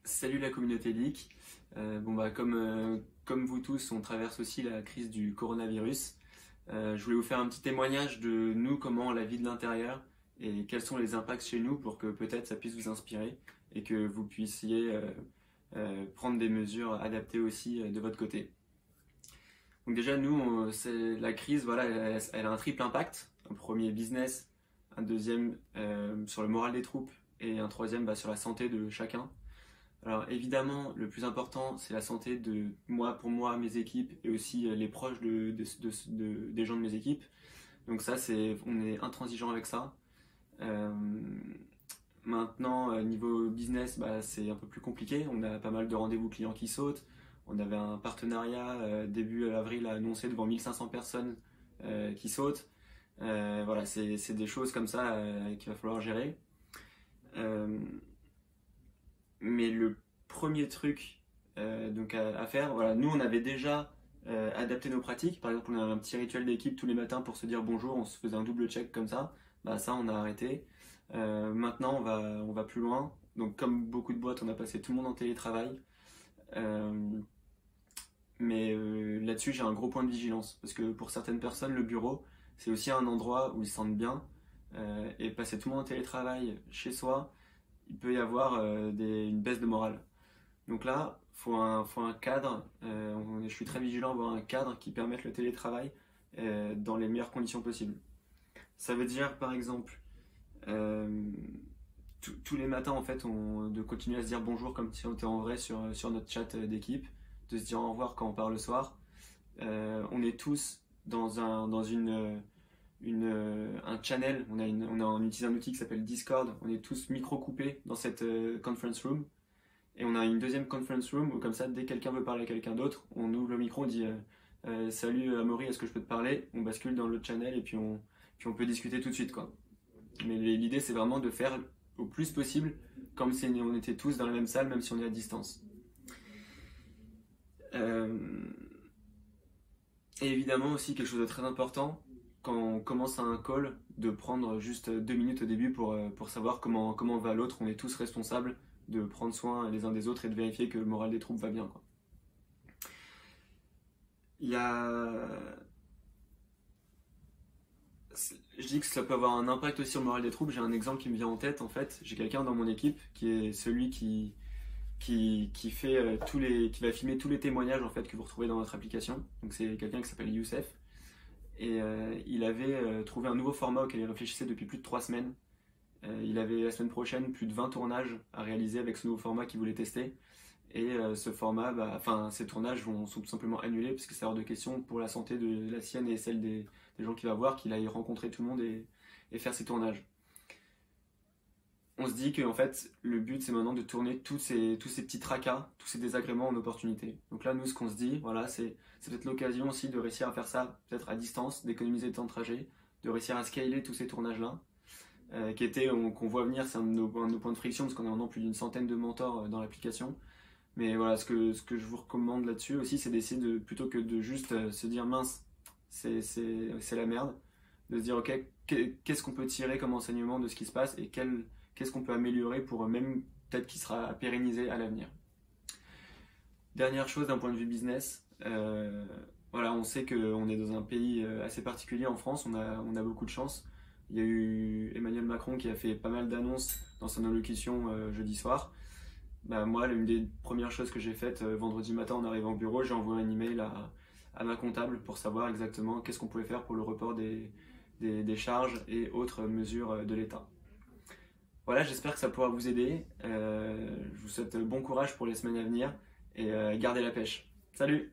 Salut la communauté Leak. Comme vous tous, on traverse aussi la crise du coronavirus. Je voulais vous faire un petit témoignage de nous, comment on la vit de l'intérieur et quels sont les impacts chez nous pour que peut-être ça puisse vous inspirer et que vous puissiez prendre des mesures adaptées aussi de votre côté. Donc déjà, nous, la crise, voilà, elle a un triple impact. Un premier business, un deuxième sur le moral des troupes et un troisième sur la santé de chacun. Alors évidemment, le plus important, c'est la santé de moi, pour moi, mes équipes et aussi les proches des gens de mes équipes. Donc ça, on est intransigeant avec ça. Euh, Maintenant, niveau business, c'est un peu plus compliqué. On a pas mal de rendez-vous clients qui sautent. On avait un partenariat début avril annoncé devant 1500 personnes qui sautent. Voilà, c'est des choses comme ça qu'il va falloir gérer. Mais le premier truc à faire, voilà, nous on avait déjà adapté nos pratiques. Par exemple, on avait un petit rituel d'équipe tous les matins pour se dire bonjour, on se faisait un double check comme ça. Ça, on a arrêté. Maintenant, on va plus loin. Donc, comme beaucoup de boîtes, on a passé tout le monde en télétravail. Là-dessus, j'ai un gros point de vigilance parce que pour certaines personnes, le bureau, c'est aussi un endroit où ils se sentent bien. Et passer tout le monde en télétravail chez soi, il peut y avoir une baisse de morale. Donc là, faut un cadre. Je suis très vigilant à avoir un cadre qui permette le télétravail dans les meilleures conditions possibles. Ça veut dire, par exemple, tous les matins, en fait, de continuer à se dire bonjour comme si on était en vrai sur notre chat d'équipe, de se dire au revoir quand on part le soir. On est tous dans un channel, on utilise un outil qui s'appelle Discord, on est tous micro-coupés dans cette conference room, et on a une deuxième conference room où comme ça, dès que quelqu'un veut parler à quelqu'un d'autre, on ouvre le micro, on dit salut Amaury, est-ce que je peux te parler? On bascule dans le channel et puis on peut discuter tout de suite, quoi. Mais l'idée, c'est vraiment de faire au plus possible comme si on était tous dans la même salle, même si on est à distance. Et évidemment aussi quelque chose de très important, quand on commence un call, de prendre juste 2 minutes au début pour savoir comment va l'autre. On est tous responsables de prendre soin les uns des autres et de vérifier que le moral des troupes va bien, quoi. Je dis que ça peut avoir un impact aussi sur le moral des troupes. J'ai un exemple qui me vient en tête, en fait. J'ai quelqu'un dans mon équipe qui est celui qui fait qui va filmer tous les témoignages en fait que vous retrouvez dans votre application. Donc c'est quelqu'un qui s'appelle Youssef. Et il avait trouvé un nouveau format auquel il réfléchissait depuis plus de 3 semaines. Il avait la semaine prochaine plus de 20 tournages à réaliser avec ce nouveau format qu'il voulait tester. Et ce format, ces tournages sont tout simplement annulés parce que c'est hors de question pour la santé de la sienne et celle des gens qu'il va voir, qu'il aille rencontrer tout le monde et faire ses tournages. On se dit que en fait, le but c'est maintenant de tourner tous ces petits tracas, tous ces désagréments en opportunités. Donc là, nous, ce qu'on se dit, voilà, c'est peut-être l'occasion aussi de réussir à faire ça, peut-être à distance, d'économiser le temps de trajet, de réussir à scaler tous ces tournages-là, qu'on voit venir, c'est un de nos points de friction, parce qu'on a maintenant plus d'une centaine de mentors dans l'application. Mais voilà, ce que je vous recommande là-dessus aussi, c'est d'essayer plutôt que de juste se dire mince, c'est la merde, de se dire ok, qu'est-ce qu'on peut tirer comme enseignement de ce qui se passe et qu'est-ce qu'on peut améliorer pour même peut-être qu'il sera pérennisé à l'avenir. Dernière chose d'un point de vue business, voilà, on sait qu'on est dans un pays assez particulier en France, on a beaucoup de chance. Il y a eu Emmanuel Macron qui a fait pas mal d'annonces dans son allocution jeudi soir. Moi, l'une des premières choses que j'ai faites vendredi matin en arrivant au bureau, j'ai envoyé un email à ma comptable pour savoir exactement qu'est-ce qu'on pouvait faire pour le report des charges et autres mesures de l'État. Voilà, j'espère que ça pourra vous aider. Je vous souhaite bon courage pour les semaines à venir et gardez la pêche. Salut!